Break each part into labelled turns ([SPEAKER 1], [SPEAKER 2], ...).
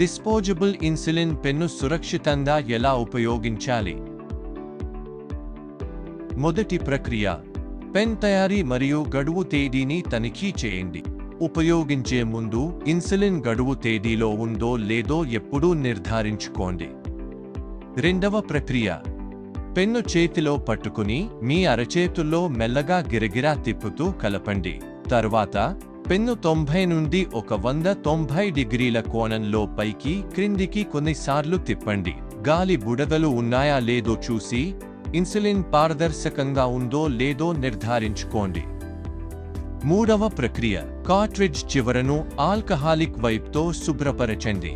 [SPEAKER 1] Disposable insulin pen సురక్షితంగా ఎలా ఉపయోగించాలి? మొదటి ప్రక్రియ, పెన్ తయారీ మరియు గడువు తేదీని తనిఖీ చేయండి. ఉపయోగించే ముందు ఇన్సులిన్ గడువు తేదీలో ఉందో లేదో ఎప్పుడూ నిర్ధారించుకోండి. రెండవ ప్రక్రియ, పెన్ను చేతిలో పట్టుకుని మీ అరచేతుల్లో మెల్లగా గిరగిరా తిప్పుతూ కలపండి. తర్వాత పెన్ను 90 నుండి 190 డిగ్రీల కోణంలో పైకి క్రిందికి కొన్నిసార్లు తిప్పండి. గాలి బుడగలు ఉన్నాయా లేదో చూసి ఇన్సులిన్ పారదర్శకంగా ఉందో లేదో నిర్ధారించుకోండి. మూడవ ప్రక్రియ, కార్ట్రిడ్జ్ చివరను ఆల్కహాలిక్ వైప్తో శుభ్రపరచండి.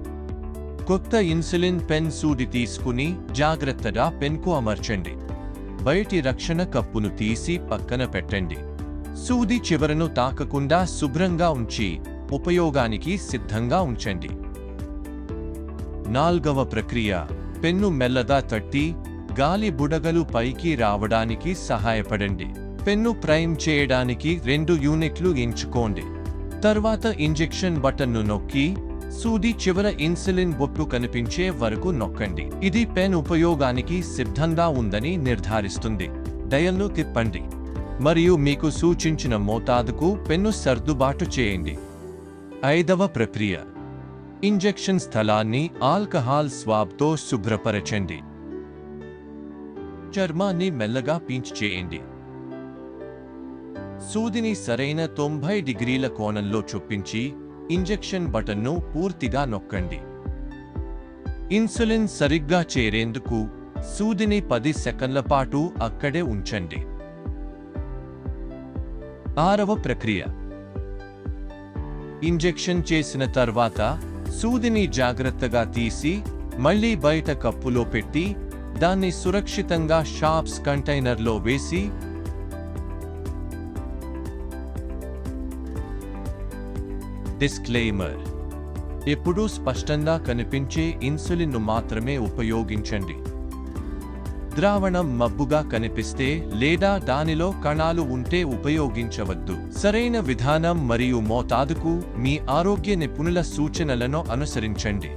[SPEAKER 1] కొత్త ఇన్సులిన్ పెన్ సూది తీసుకుని జాగ్రత్తగా పెన్కు అమర్చండి. బయటి రక్షణ కప్పును తీసి పక్కన పెట్టండి. సూది చివరను తాకకుండా శుభ్రంగా ఉంచి ఉపయోగానికి సిద్ధంగా ఉంచండి. నాల్గవ ప్రక్రియ, పెన్ను మెల్లగా తట్టి గాలి బుడగలు పైకి రావడానికి సహాయపడండి. పెన్ను ప్రైమ్ చేయడానికి 2 యూనిట్లు ఎంచుకోండి. తర్వాత ఇంజెక్షన్ బటన్ను నొక్కి సూది చివర ఇన్సులిన్ బొట్టు కనిపించే వరకు నొక్కండి. ఇది పెన్ ఉపయోగానికి సిద్ధంగా ఉందని నిర్ధారిస్తుంది. డయల్ను తిప్పండి మరియు మీకు సూచించిన మోతాదుకు పెన్ను సర్దుబాటు చేయండి. ఐదవ ప్రక్రియ, ఇంజెక్షన్ స్థలాన్ని ఆల్కహాల్ స్వాబ్తో శుభ్రపరచండి. చర్మాన్ని మెల్లగా పించ్ చేయండి. సూదిని సరైన 90 డిగ్రీల కోణంలో చొప్పించి ఇంజెక్షన్ బటన్ను పూర్తిగా నొక్కండి. ఇన్సులిన్ సరిగ్గా చేరేందుకు సూదిని 10 సెకన్ల పాటు అక్కడే ఉంచండి. ఆరవ ప్రక్రియ, ఇంజెక్షన్ చేసిన తర్వాత సూదిని జాగ్రత్తగా తీసి మళ్లీ బయట కప్పులో పెట్టి దాన్ని సురక్షితంగా షాప్స్ కంటైనర్లో వేసి డిస్క్లెయిమర్: ఎప్పుడూ స్పష్టంగా కనిపించే ఇన్సులిన్ను మాత్రమే ఉపయోగించండి. ద్రావణం మబ్బుగా కనిపిస్తే లేదా దానిలో కణాలు ఉంటే ఉపయోగించవద్దు. సరైన విధానం మరియు మోతాదుకు మీ ఆరోగ్య నిపుణుల సూచనలను అనుసరించండి.